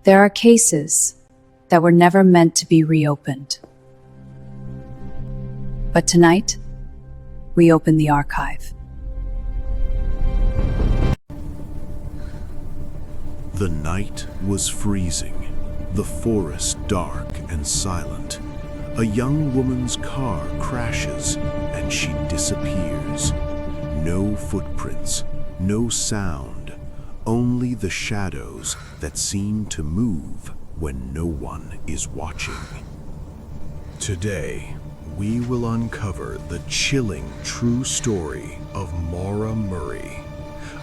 There are cases that were never meant to be reopened. But tonight, we open the archive. The night was freezing, the forest dark and silent. A young woman's car crashes and she disappears. No footprints, no sound, only the shadows that seem to move when no one is watching. Today, we will uncover the chilling true story of Maura Murray,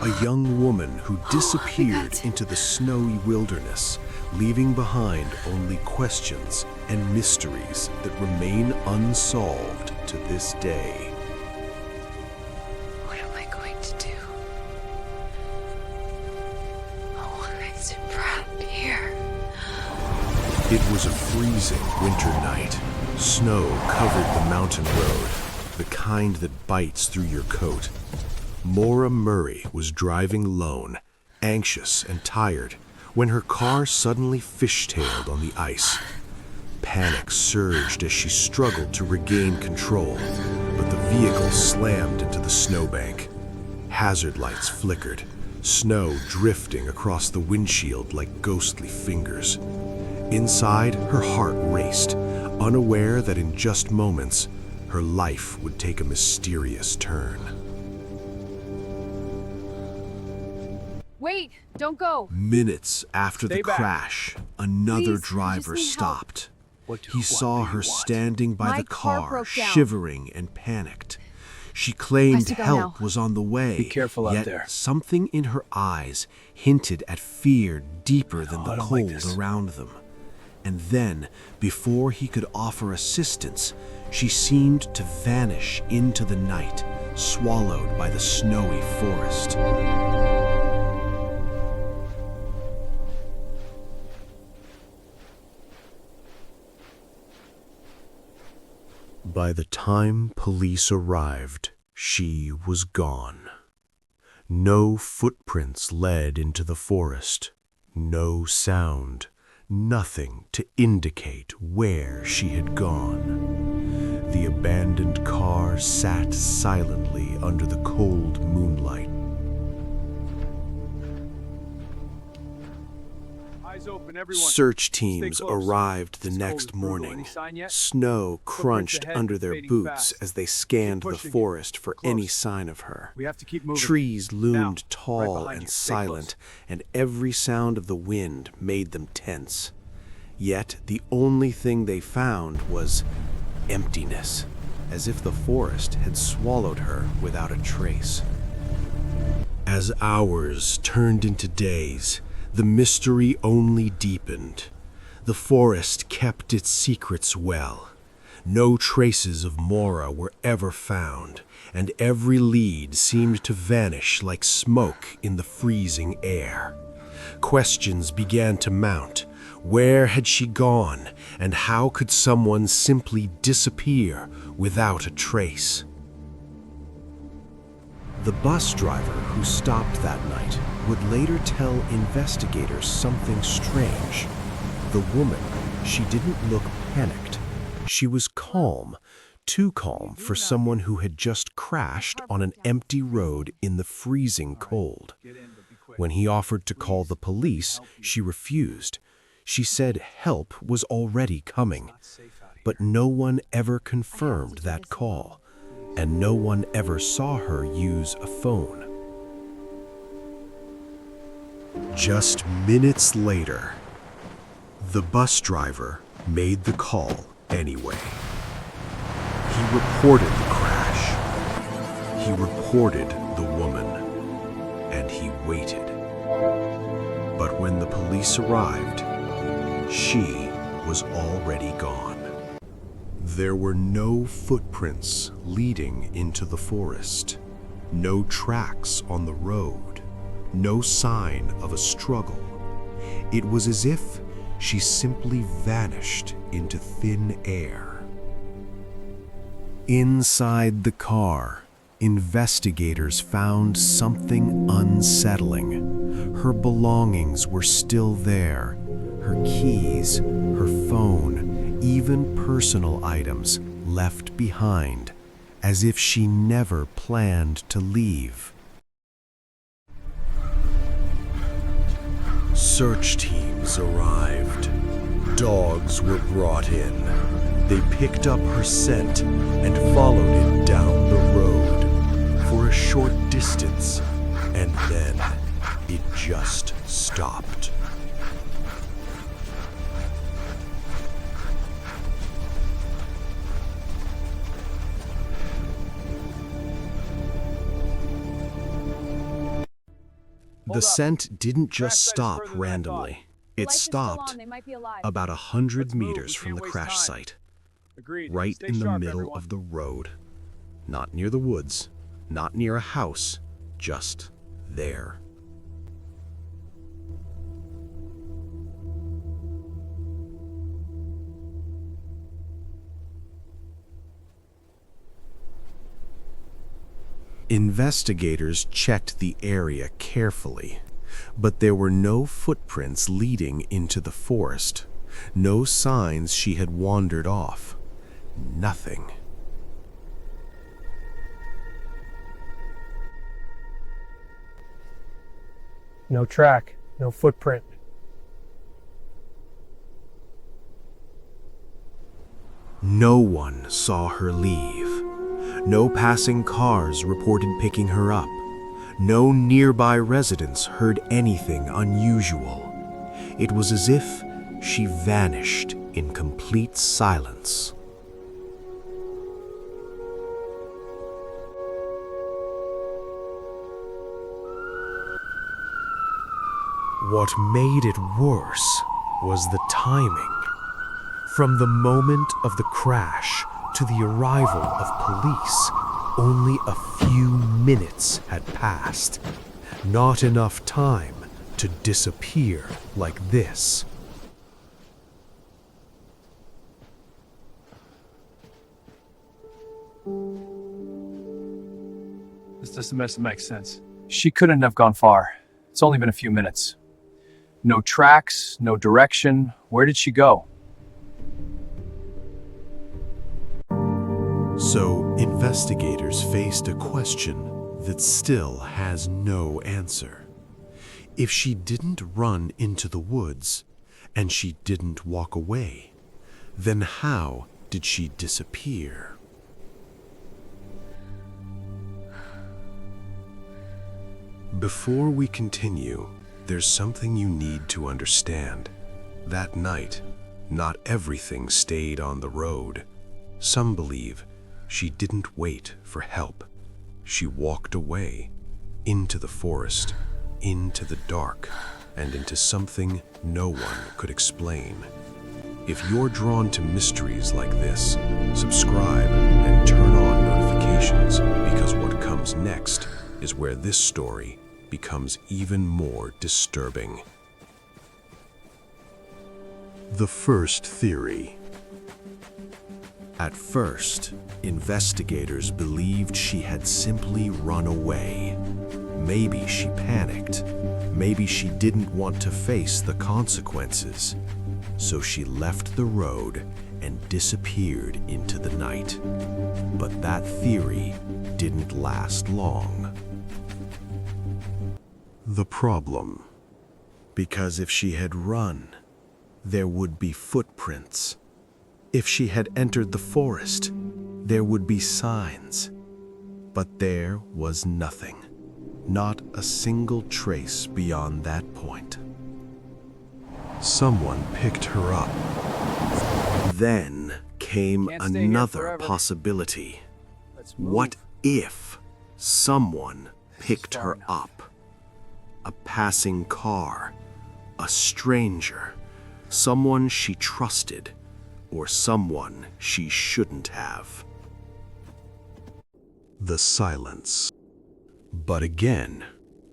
a young woman who disappeared into the snowy wilderness, leaving behind only questions and mysteries that remain unsolved to this day. What am I going to do? Oh, I'm super happy here. It was a freezing winter night. Snow covered the mountain road, the kind that bites through your coat. Maura Murray was driving alone, anxious and tired, when her car suddenly fishtailed on the ice. Panic surged as she struggled to regain control, but the vehicle slammed into the snowbank. Hazard lights flickered, snow drifting across the windshield like ghostly fingers. Inside, her heart raced, unaware that in just moments, her life would take a mysterious turn. Wait, don't go. Minutes after the Stay back. crash, another Please, I driver just need stopped. What do He you saw want? her What do you want? standing by My the car car, broke down. shivering and panicked. She claimed Has to go help now. was on the way. Be careful out yet there. something in her eyes hinted at fear deeper than the I don't like cold this. around them. And then, before he could offer assistance, she seemed to vanish into the night, swallowed by the snowy forest. By the time police arrived, she was gone. No footprints led into the forest, no sound, nothing to indicate where she had gone. The abandoned car sat silently under the cold moonlight. Eyes open, everyone. Search teams Stay close. arrived the It's next cold and brutal. morning. Any sign yet? Snow crunched ahead, under but their fading boots fast. as they scanned the pushing it. forest for any Close. sign of her. We have to keep moving. Trees loomed Now, right tall behind and you. Stay silent, and every sound of the wind made them tense. Yet the only thing they found was emptiness, as if the forest had swallowed her without a trace. As hours turned into days, the mystery only deepened. The forest kept its secrets well. No traces of Maura were ever found, and every lead seemed to vanish like smoke in the freezing air. Questions began to mount. Where had she gone, and how could someone simply disappear without a trace? The bus driver who stopped that night would later tell investigators something strange. The woman, she didn't look panicked. She was calm, too calm for someone who had just crashed on an empty road in the freezing cold. When he offered to call the police, she refused. She said help was already coming. But no one ever confirmed that call, and no one ever saw her use a phone. Just minutes later, the bus driver made the call anyway. He reported the crash. He reported the woman. And he waited. But when the police arrived, she was already gone. There were no footprints leading into the forest, no tracks on the road, no sign of a struggle. It was as if she simply vanished into thin air. Inside the car, investigators found something unsettling. Her belongings were still there, her keys, her phone, even personal items left behind, as if she never planned to leave. Search teams arrived. Dogs were brought in. They picked up her scent and followed it down the road for a short distance, and then it just stopped. The scent didn't just stop randomly. It stopped about 100 meters from the crash site, Agreed. right Stay in the sharp, middle everyone. of the road. Not near the woods, not near a house, just there. Investigators checked the area carefully, but there were no footprints leading into the forest, no signs she had wandered off. Nothing. No track, no footprint. No one saw her leave. No passing cars reported picking her up. No nearby residents heard anything unusual. It was as if she vanished in complete silence. What made it worse was the timing. From the moment of the crash to the arrival of police, only a few minutes had passed. Not enough time to disappear like this. This doesn't make sense. She couldn't have gone far. It's only been a few minutes. No tracks, no direction. Where did she go? So, investigators faced a question that still has no answer. If she didn't run into the woods, and she didn't walk away, then how did she disappear? Before we continue, there's something you need to understand. That night, not everything stayed on the road. Some believe she didn't wait for help. She walked away, into the forest, into the dark, and into something no one could explain. If you're drawn to mysteries like this, subscribe and turn on notifications, because what comes next is where this story becomes even more disturbing. The first theory. At first, investigators believed she had simply run away. Maybe she panicked. Maybe she didn't want to face the consequences. So she left the road and disappeared into the night. But that theory didn't last long. The problem. Because if she had run, there would be footprints. If she had entered the forest, there would be signs. But there was nothing. Not a single trace beyond that point. Someone picked her up. Then came Can't stay here another forever. possibility. Let's move. What if someone picked far her enough. up? A passing car, a stranger, someone she trusted, or someone she shouldn't have. The silence. But again,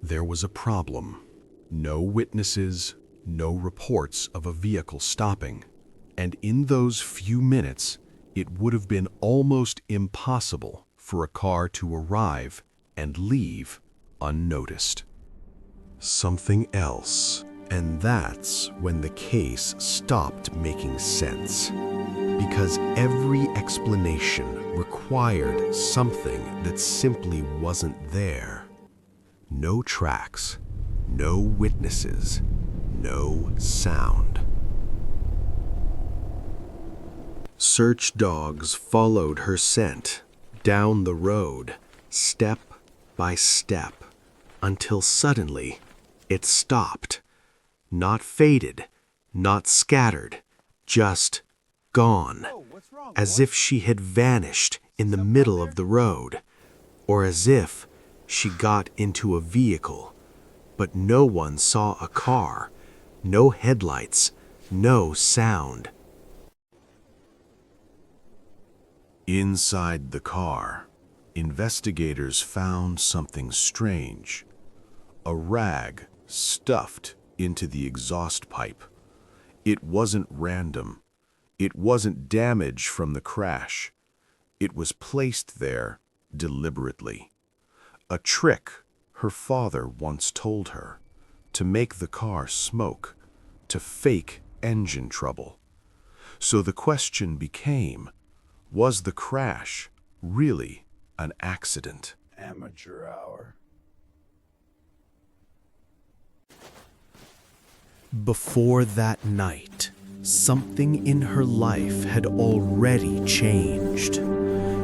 there was a problem. No witnesses, no reports of a vehicle stopping. And in those few minutes, it would have been almost impossible for a car to arrive and leave unnoticed. Something else And that's when the case stopped making sense, because every explanation required something that simply wasn't there. No tracks, no witnesses, no sound. Search dogs followed her scent down the road, step by step, until suddenly it stopped. Not faded, not scattered, just gone, as if she had vanished in the middle of the road, or as if she got into a vehicle, but no one saw a car, no headlights, no sound. Inside the car, investigators found something strange. A rag stuffed into the exhaust pipe. It wasn't random. It wasn't damage from the crash. It was placed there deliberately. A trick her father once told her, to make the car smoke, to fake engine trouble. So the question became, was the crash really an accident? Amateur hour. Before that night, something in her life had already changed.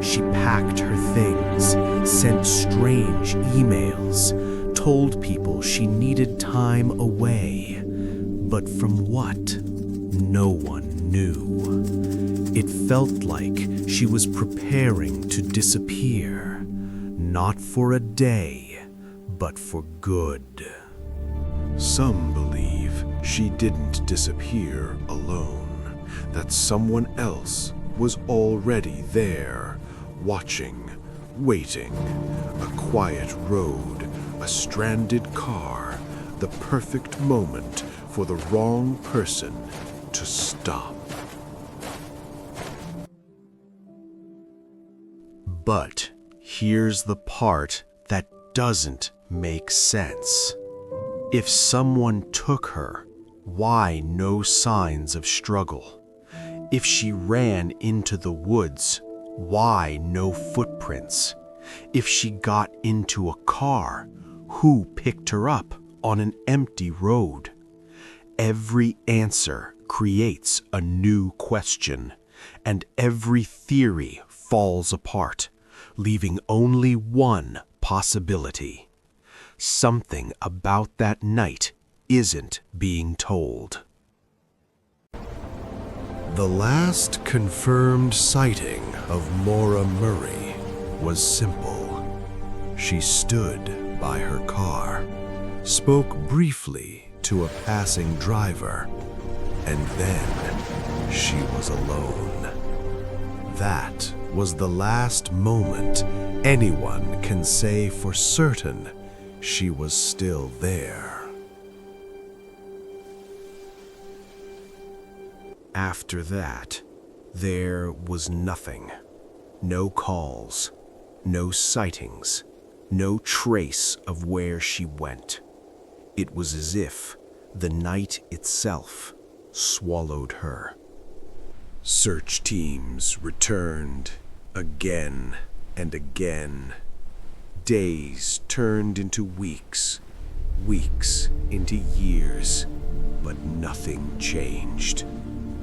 She packed her things, sent strange emails, told people she needed time away. But from what? No one knew. It felt like she was preparing to disappear, not for a day, but for good. Some believe she didn't disappear alone, that someone else was already there, watching, waiting. A quiet road, a stranded car, the perfect moment for the wrong person to stop. But here's the part that doesn't make sense. If someone took her, why no signs of struggle? If she ran into the woods, why no footprints? If she got into a car, who picked her up on an empty road? Every answer creates a new question, and every theory falls apart, leaving only one possibility. Something about that night isn't being told. The last confirmed sighting of Maura Murray was simple. She stood by her car, spoke briefly to a passing driver, and then she was alone. That was the last moment anyone can say for certain she was still there. After that, there was nothing. No calls, no sightings, no trace of where she went. It was as if the night itself swallowed her. Search teams returned again and again. Days turned into weeks, weeks into years, but nothing changed.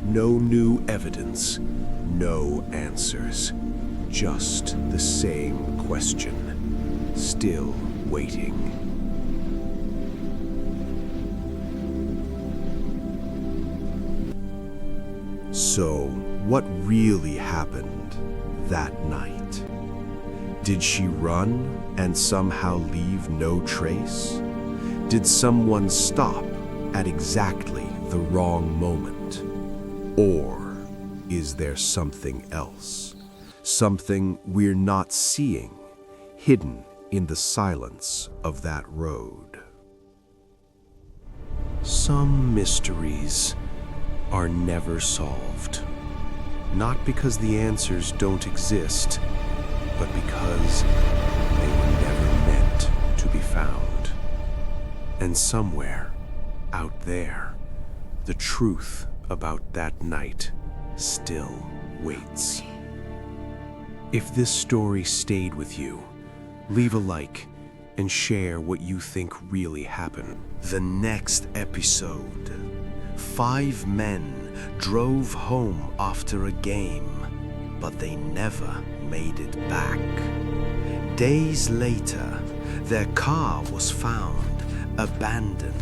No new evidence, no answers, just the same question, still waiting. So, what really happened that night? Did she run and somehow leave no trace? Did someone stop at exactly the wrong moment? Or is there something else? Something we're not seeing, hidden in the silence of that road? Some mysteries are never solved. Not because the answers don't exist, but because they were never meant to be found. And somewhere, out there. The truth about that night still waits. If this story stayed with you, leave a like and share what you think really happened. The next episode. 5 men drove home after a game, but they never made it back. Days later, their car was found abandoned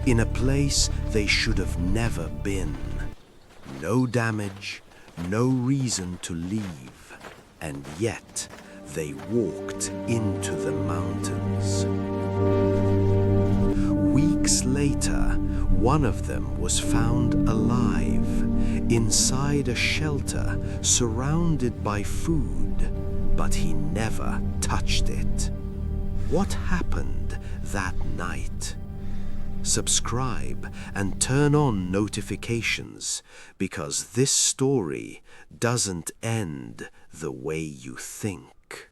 in a place they should have never been. No damage, no reason to leave, and yet they walked into the mountains. Weeks later, one of them was found alive inside a shelter surrounded by food, but he never touched it. What happened that night? Subscribe and turn on notifications, because this story doesn't end the way you think.